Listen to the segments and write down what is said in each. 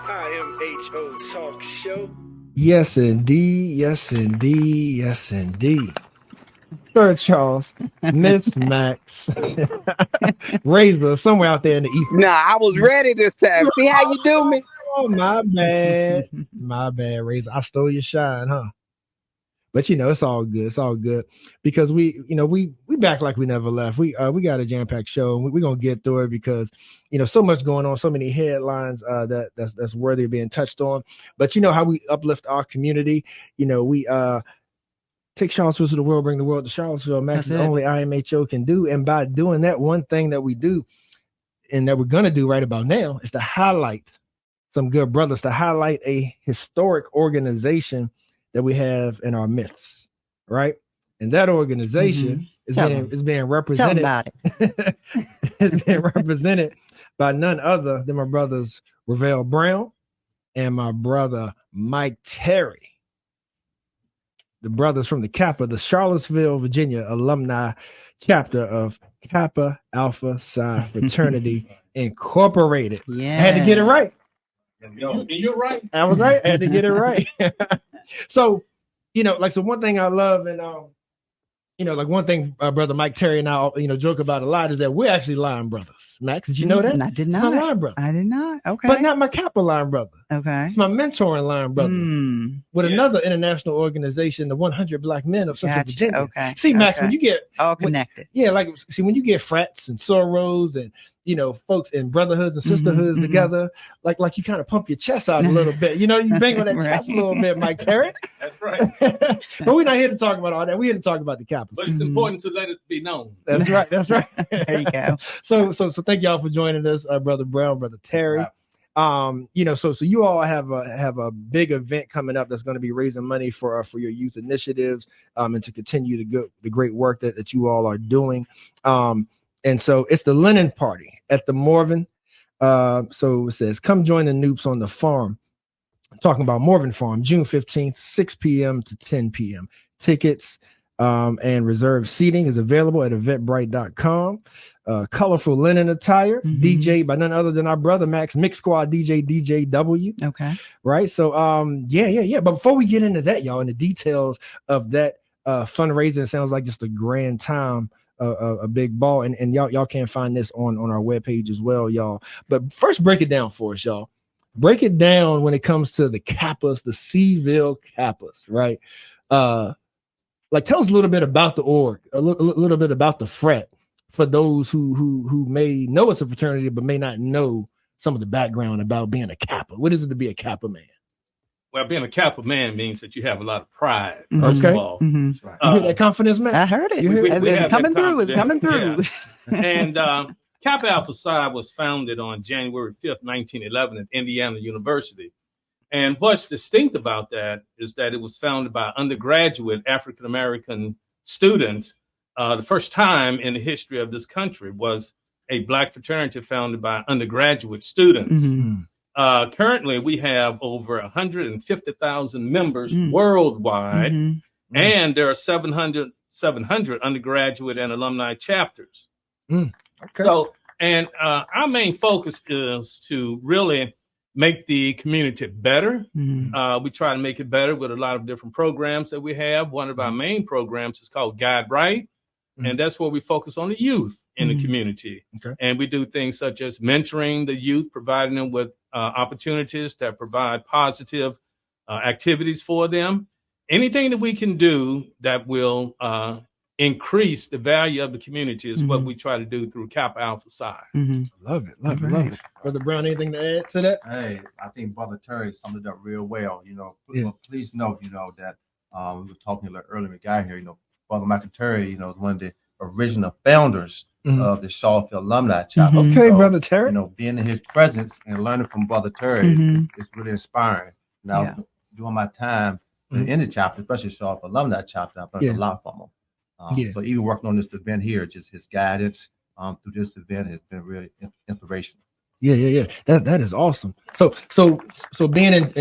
IMHO Talk Show. Yes, indeed. Yes, indeed. Yes, indeed. Sir Charles, Miss Max, Razor, somewhere out there in the ether. Nah, I was ready this time. See how you do me? Oh, my bad. My bad, Razor. I stole your shine, huh? But it's all good. It's all good because we back like we never left. We got a jam-packed show and we're gonna get through it because so much going on, so many headlines that's worthy of being touched on. But you know how we uplift our community. We take Charlottesville to the world, bring the world to Charlottesville. Max is only IMHO can do. And by doing that, one thing that we do and that we're gonna do right about now is to highlight some good brothers, to highlight a historic organization that we have in our midst, right? And that organization is being represented. Tell about it. It's being represented by none other than my brothers Cville Brown and my brother Mike Terry, the brothers from the Kappa, the Charlottesville, Virginia alumni chapter of Kappa Alpha Psi Fraternity Incorporated. Yeah, I had to get it right. You're right. I was right. I had to get it right. So, so one thing I love and, one thing Brother Mike Terry and I, joke about a lot is that we're actually line brothers. Max, did you know that? I did not. It's my line brother. I did not. Okay. But not my Kappa line brother. Okay. It's my mentoring line brother with another international organization, the 100 Black Men of Central Virginia. Okay. See, Max, when you get all connected. When you get frats and sorrows and folks in brotherhoods and sisterhoods together, like you kind of pump your chest out a little bit. You bang on that chest a little bit, Mike Terry. That's right. But we're not here to talk about all that. We're here to talk about the Kappas. But it's important to let it be known. That's right. That's right. There you go. So thank y'all for joining us, Brother Brown, Brother Terry. Wow. So you all have a big event coming up that's going to be raising money for your youth initiatives, and to continue the great work that you all are doing. And so it's the Linen Party at the Morven. So it says, come join the Noops on the farm. I'm talking about Morven Farm, June 15th, 6 p.m. to 10 p.m. Tickets and reserved seating is available at eventbrite.com. Colorful linen attire, DJ by none other than our brother Max, Mix Squad DJ W. Okay. Right. So yeah. But before we get into that, y'all, and the details of that fundraising, it sounds like just a grand time. A big ball, and y'all can find this on our webpage as well, y'all. But first, break it down for us, y'all. Break it down when it comes to the Kappas, the Cville Kappas, right? Tell us a little bit about the org, a little bit about the frat for those who may know it's a fraternity but may not know some of the background about being a Kappa. What is it to be a Kappa man? Well, being a Kappa man means that you have a lot of pride, first of all. That's right. You hear that confidence, man? I heard it. It's coming through. It's coming through. Yeah. And Kappa Alpha Psi was founded on January 5th, 1911 at Indiana University. And what's distinct about that is that it was founded by undergraduate African-American students. The first time in the history of this country was a Black fraternity founded by undergraduate students. Currently, we have over 150,000 members worldwide, and there are 700 undergraduate and alumni chapters. Okay. So, and our main focus is to really make the community better. We try to make it better with a lot of different programs that we have. One of our main programs is called Guide Right. And that's where we focus on the youth in the community. Okay. And we do things such as mentoring the youth, providing them with opportunities that provide positive activities for them. Anything that we can do that will increase the value of the community is what we try to do through Kappa Alpha Psi. Love it. Brother Brown, anything to add to that? Hey, I think Brother Terry summed it up real well. Please note, that we were talking a little earlier when we got here, Brother Michael Terry, is one of the original founders of the Charlottesville Alumni Chapter. Okay, so, Brother Terry. Being in his presence and learning from Brother Terry is really inspiring. Now, during my time in the chapter, especially Charlottesville Alumni Chapter, I've learned a lot from him. So even working on this event here, just his guidance through this event has been really inspirational. Yeah. That is awesome. So being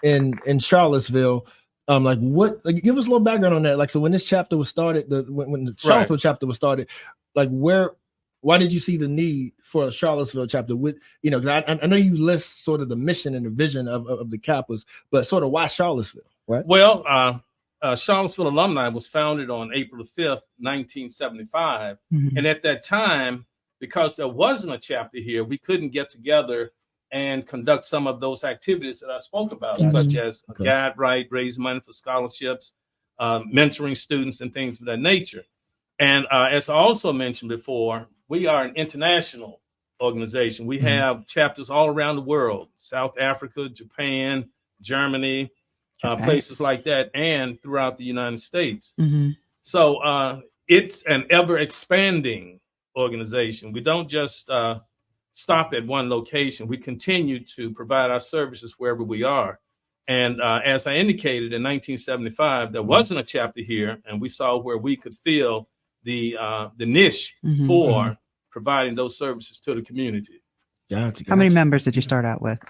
in Charlottesville, give us a little background on that. So when this chapter was started, when the Charlottesville chapter was started, where why did you see the need for a Charlottesville chapter? With because I know you list sort of the mission and the vision of the Kappas, but sort of why Charlottesville? Right. Well, Charlottesville Alumni was founded on April 5th, 1975, and at that time, because there wasn't a chapter here, we couldn't get together and conduct some of those activities that I spoke about, such as guide right, raise money for scholarships, mentoring students, and things of that nature. And as I also mentioned before, we are an international organization. We have chapters all around the world: South Africa, Japan, Germany, places like that, and throughout the United States. So it's an ever-expanding organization. We don't just stop at one location. We continue to provide our services wherever we are. And as I indicated, in 1975, there wasn't a chapter here, and we saw where we could fill the niche for providing those services to the community. Gotcha. How many members did you start out with?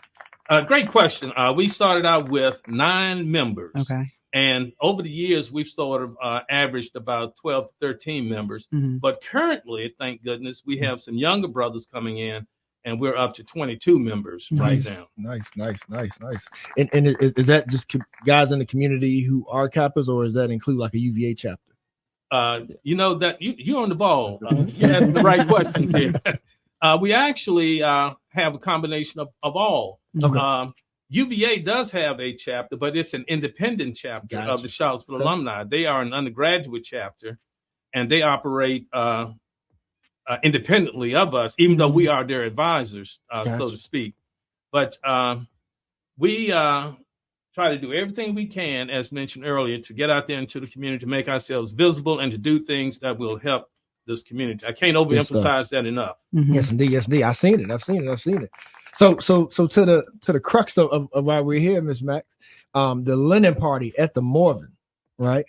Great question. We started out with 9 members. Okay. And over the years, we've sort of averaged about 12 to 13 members. But currently, thank goodness, we have some younger brothers coming in, and we're up to 22 members right now. Nice. And is that just guys in the community who are Kappas, or does that include like a UVA chapter? That you're on the ball. You asked the right questions here. We actually have a combination of all. UVA does have a chapter, but it's an independent chapter of the Charlottesville Alumni. They are an undergraduate chapter, and they operate independently of us, even though we are their advisors, so to speak. But we try to do everything we can, as mentioned earlier, to get out there into the community, to make ourselves visible, and to do things that will help this community. I can't overemphasize that enough. Yes, indeed. I've seen it. So to the crux of why we're here, Ms. Max, the linen party at the Morven, right?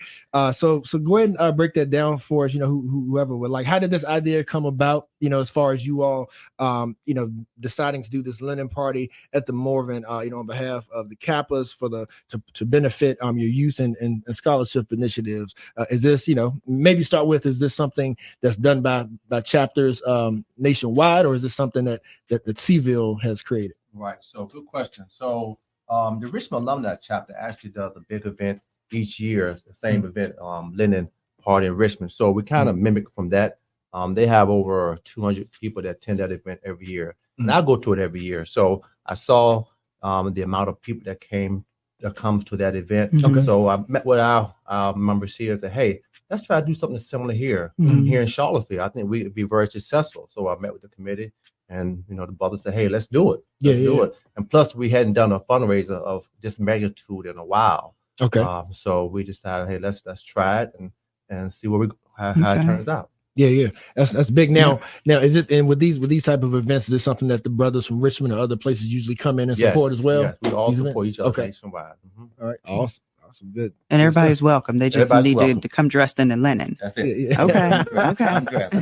So go ahead and break that down for us. Whoever would like. How did this idea come about? As far as you all, deciding to do this linen party at the Morven, on behalf of the Kappas to benefit your youth and scholarship initiatives. Is this, maybe start with, is this something that's done by chapters nationwide, or is this something that Cville has created? Right. So good question. So the Richmond Alumni chapter actually does a big event each year, the same event, linen party in Richmond. So we kind of mimic from that. They have over 200 people that attend that event every year, and I go to it every year. So I saw the amount of people that comes to that event. So I met with our members here and said, hey, let's try to do something similar here in Charlottesville. I think we'd be very successful. So I met with the committee, and the brothers said, hey, let's do it. Let's do it. And plus, we hadn't done a fundraiser of this magnitude in a while. So we decided, hey, let's try it and see how it turns out. That's big. Now is it, and with these type of events, is this something that the brothers from Richmond or other places usually come in and support as well? Yes, we all support each other nationwide. All right, awesome, good. And everybody's welcome. They just need to come dressed in the linen. That's it. Okay. I'm dressed.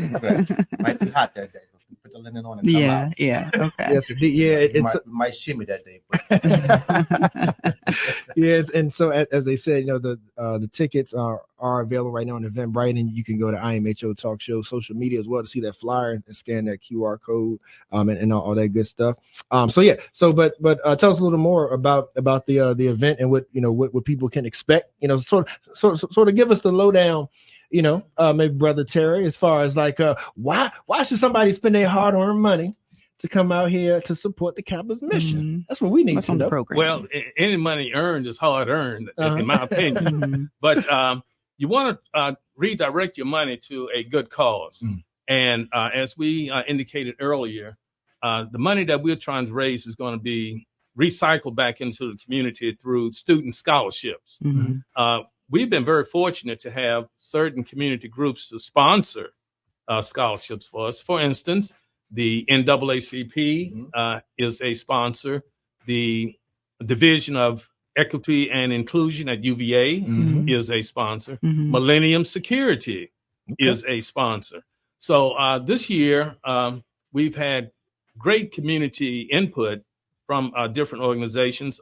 Might be hot that day. So put the linen on and come out. Okay. Yes, it might shimmy that day. Yes, and so as they said, the tickets are available right now on Eventbrite, and you can go to IMHO Talk Show social media as well to see that flyer and scan that QR code and all that good stuff. But tell us a little more about the event and what people can expect. Sort of give us the lowdown. Maybe Brother Terry, as far as like why should somebody spend their hard-earned money to come out here to support the Kappas mission? That's what we need to know. Program. Well, any money earned is hard earned, in my opinion. But you want to redirect your money to a good cause. And as we indicated earlier, the money that we're trying to raise is going to be recycled back into the community through student scholarships. We've been very fortunate to have certain community groups to sponsor scholarships for us. For instance, the NAACP is a sponsor. The Division of Equity and Inclusion at UVA is a sponsor. Millennium Security is a sponsor. So this year, we've had great community input from different organizations.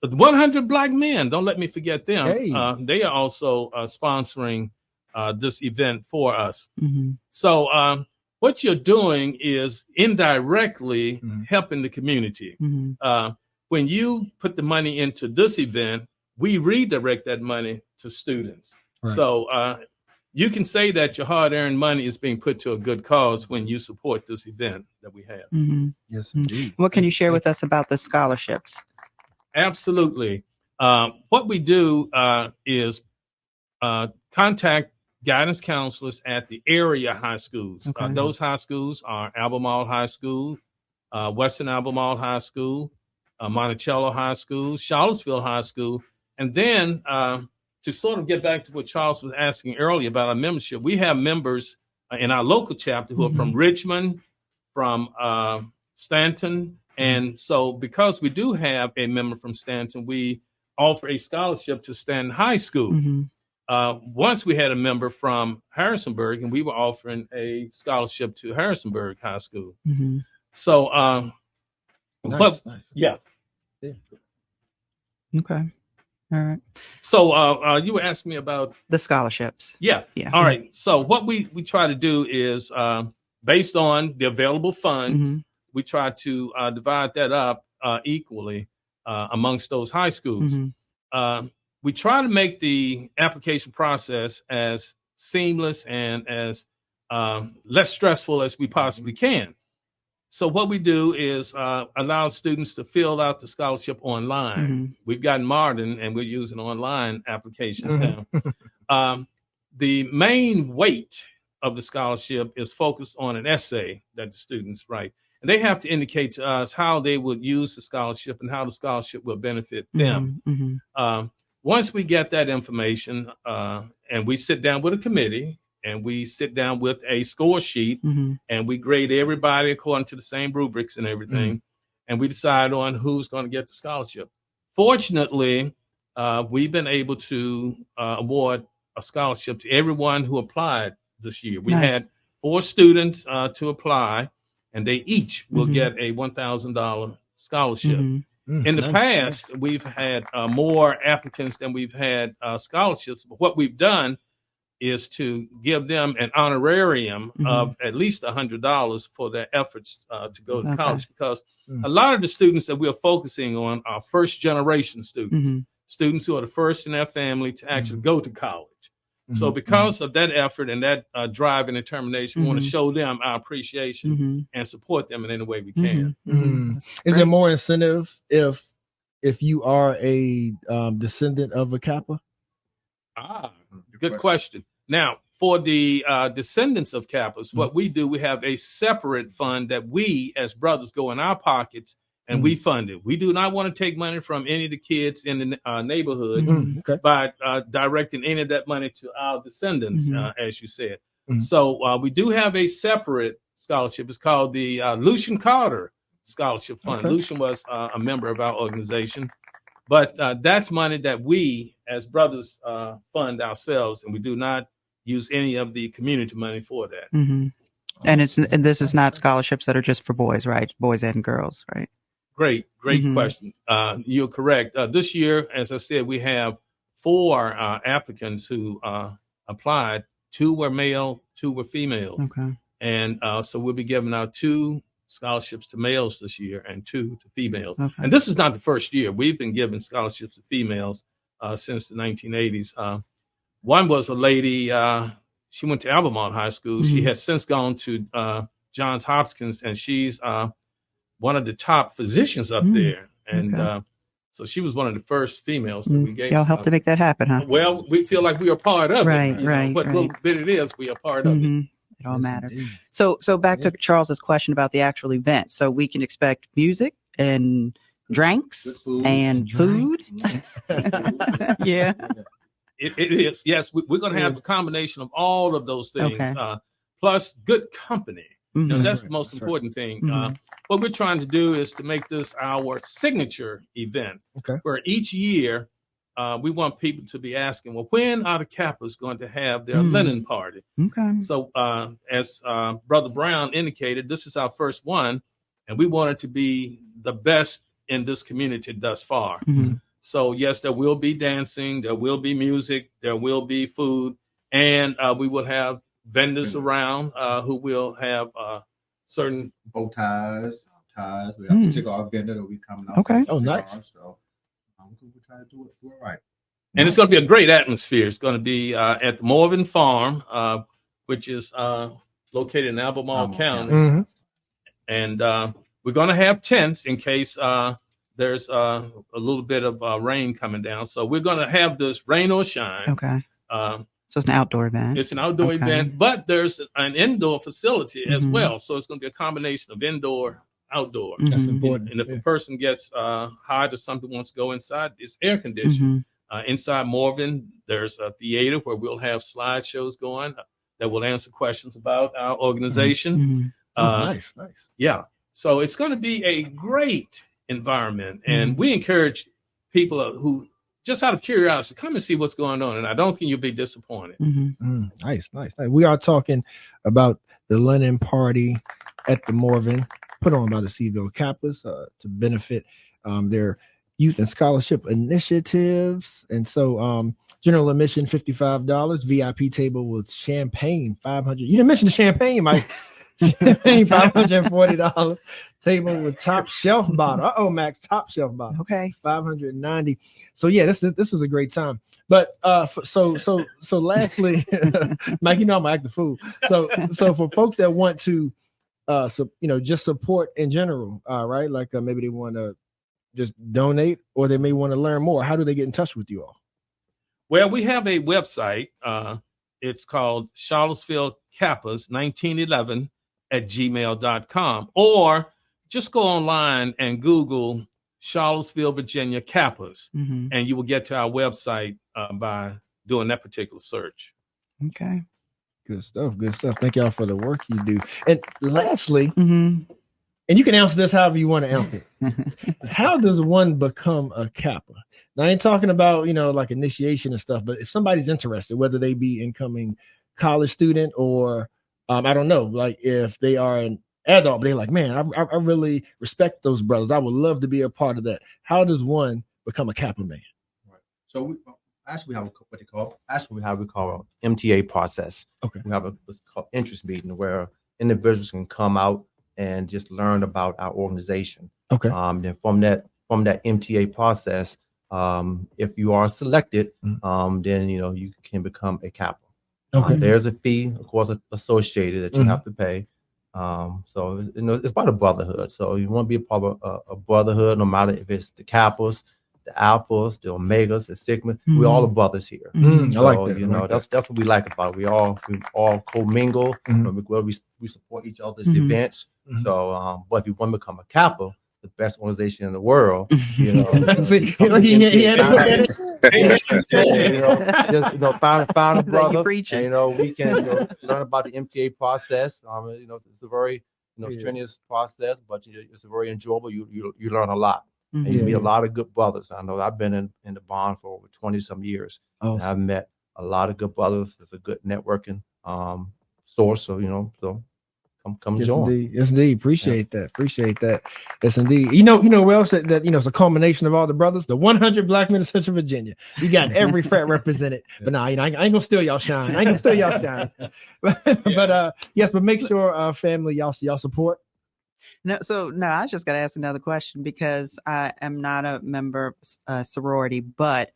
The 100 Black Men, don't let me forget them. Hey. They are also sponsoring this event for us. So what you're doing is indirectly helping the community. When you put the money into this event, we redirect that money to students. Right. So you can say that your hard-earned money is being put to a good cause when you support this event that we have. Yes, indeed. What can you share with us about the scholarships? Absolutely. What we do is contact guidance counselors at the area high schools. Okay. Those high schools are Albemarle High School, Western Albemarle High School, Monticello High School, Charlottesville High School. And then to sort of get back to what Charles was asking earlier about our membership, we have members in our local chapter who are from Richmond, from Stanton. And so because we do have a member from Stanton, we offer a scholarship to Stanton High School. Once we had a member from Harrisonburg, and we were offering a scholarship to Harrisonburg High School. So, nice. Yeah. Okay. All right. So you were asking me about the scholarships. Yeah. All right. So what we try to do is based on the available funds, we try to divide that up equally amongst those high schools. We try to make the application process as seamless and as less stressful as we possibly can. So what we do is allow students to fill out the scholarship online. We've gotten modern and we're using online applications now. The main weight of the scholarship is focused on an essay that the students write. And they have to indicate to us how they would use the scholarship and how the scholarship will benefit them. Once we get that information and we sit down with a committee, and we sit down with a score sheet and we grade everybody according to the same rubrics and everything. And we decide on who's going to get the scholarship. Fortunately, we've been able to award a scholarship to everyone who applied this year. We had 4 students to apply, and they each will get a $1,000 scholarship. In the past, we've had more applicants than we've had scholarships. But what we've done is to give them an honorarium of at least $100 for their efforts to go to college, because a lot of the students that we're focusing on are first generation students, students who are the first in their family to actually go to college. So because of that effort and that drive and determination, we want to show them our appreciation and support them in any way we can. Is there more incentive if you are a descendant of a Kappa? Good question. Now, for the descendants of Kappas, what we do, we have a separate fund that we as brothers go in our pockets and we fund it. We do not want to take money from any of the kids in the neighborhood by directing any of that money to our descendants, as you said. So we do have a separate scholarship. It's called the Lucian Carter Scholarship Fund. Lucian was a member of our organization. But that's money that we as brothers fund ourselves, and we do not use any of the community money for that. And this is not scholarships that are just for boys, right? Boys and girls, right? Great question. You're correct. This year, as I said, we have 4 applicants who applied. 2 were male, 2 were female. And so we'll be giving out 2 scholarships to males this year and 2 to females. And this is not the first year. We've been giving scholarships to females since the 1980s. One was a lady, she went to Albemarle High School. She has since gone to Johns Hopkins, and she's one of the top physicians up there. And so she was one of the first females that we gave. Y'all helped to make that happen, huh? Well, we feel like we are part of it. Right. What little bit it is, we are part of it. It all matters. So back to Charles's question about the actual event. So we can expect music and drinks and food. Yeah. It is. Yes, we're going to have a combination of all of those things, plus good company. That's the most important thing. What we're trying to do is to make this our signature event, where each year we want people to be asking, well, when are the Kappas going to have their linen party? So as Brother Brown indicated, this is our first one, and we want it to be the best in this community thus far. So, yes, there will be dancing, there will be music, there will be food, and we will have vendors around who will have certain bow ties. We have a cigar vendor that we coming out. Okay. Oh, nice. So we try to do it right. And it's going to be a great atmosphere. It's going to be at the Morven Farm, which is located in Albemarle County. Mm-hmm. And we're going to have tents in case there's a little bit of rain coming down. So we're going to have this rain or shine. Okay. So it's an outdoor event. It's an outdoor event, but there's an indoor facility as well. So it's going to be a combination of indoor, outdoor. That's important. And if a person gets hot or something wants to go inside, it's air conditioned. Inside Morven, there's a theater where we'll have slideshows going that will answer questions about our organization. Nice. Yeah. So it's going to be a great environment. And we encourage people who, just out of curiosity, come and see what's going on. And I don't think you'll be disappointed. Nice. We are talking about the London party at the Morven, put on by the Cville Kappas to benefit their youth and scholarship initiatives. And so general admission, $55, VIP table with champagne, $500. You didn't mention the champagne, Mike. Champagne, $540. Table with top shelf bottle. Max, top shelf bottle. Okay. $590. So yeah, this is a great time. But so lastly, Mike, you know I'm acting fool. So for folks that want to just support in general, right? Like maybe they want to just donate, or they may want to learn more. How do they get in touch with you all? Well, we have a website. It's called Charlottesville Kappas 1911 at gmail.com, or just go online and Google Charlottesville, Virginia Kappas, and you will get to our website by doing that particular search. Okay. Good stuff. Thank y'all for the work you do. And lastly, and you can answer this however you want to answer it. How does one become a Kappa? Now, I ain't talking about, like initiation and stuff, but if somebody's interested, whether they be incoming college student or, I don't know, like if they are an adult, but they're like, man, I really respect those brothers. I would love to be a part of that. How does one become a Kappa man? Right. So we have what we call an MTA process. Okay. We have what's called interest meeting where individuals can come out and just learn about our organization. Okay. Then from that MTA process, if you are selected, then you can become a Kappa. Okay. There's a fee, of course, associated that you have to pay. So it's about a brotherhood. So you want to be a part of a brotherhood, no matter if it's the Kappas, the Alphas, the Omegas, the Sigma. We're all the brothers here. So, I like that. That's what we like about it. We all commingle. We support each other's events. So, but if you want to become a Kappa, the best organization in the world, find a brother, and we can learn about the MTA process. It's a very strenuous process, but it's very enjoyable. You learn a lot. And you meet a lot of good brothers. I know I've been in the bond for over 20 some years. And I've met a lot of good brothers. It's a good networking source. So so come join. Yes, indeed. Appreciate that. Yes, indeed. You know where else that it's a culmination of all the brothers. The 100 Black men of Central Virginia. You got every frat represented. But I ain't gonna steal y'all shine. But yes, but make sure family y'all support. No, I just got to ask another question because I am not a member of a sorority, but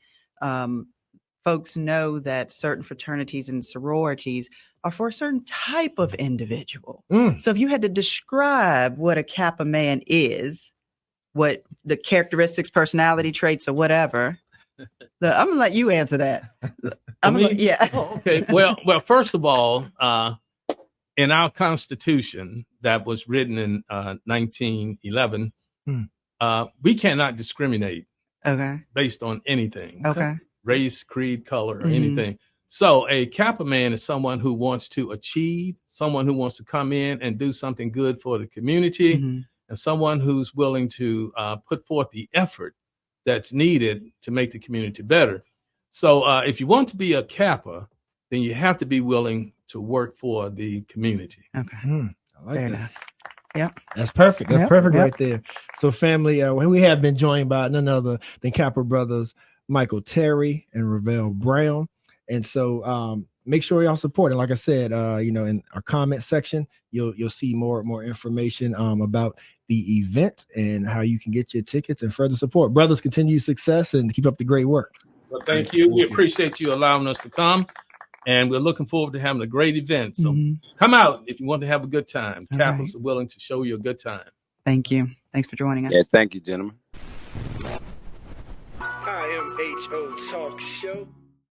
folks know that certain fraternities and sororities are for a certain type of individual. So if you had to describe what a Kappa man is, what the characteristics, personality traits, or whatever, I'm going to let you answer that. Okay. Well, first of all, in our Constitution that was written in 1911, we cannot discriminate based on anything. Okay. Race, creed, color, or anything. So a Kappa man is someone who wants to achieve, someone who wants to come in and do something good for the community, and someone who's willing to put forth the effort that's needed to make the community better. So if you want to be a Kappa, then you have to be willing to work for the community. Okay. I like Fair that. enough. Yep. That's perfect. That's perfect right there. So family, we have been joined by none other than Kappa brothers, Michael Terry and Ravel Brown. And so make sure y'all support. And like I said, in our comment section, you'll see more information about the event and how you can get your tickets and further support. Brothers, continue success and keep up the great work. Well, thank you. We appreciate you allowing us to come, and we're looking forward to having a great event. So come out if you want to have a good time. Kappas are willing to show you a good time. Thank you. Thanks for joining us. Yeah, thank you, gentlemen. IMHO Talk Show.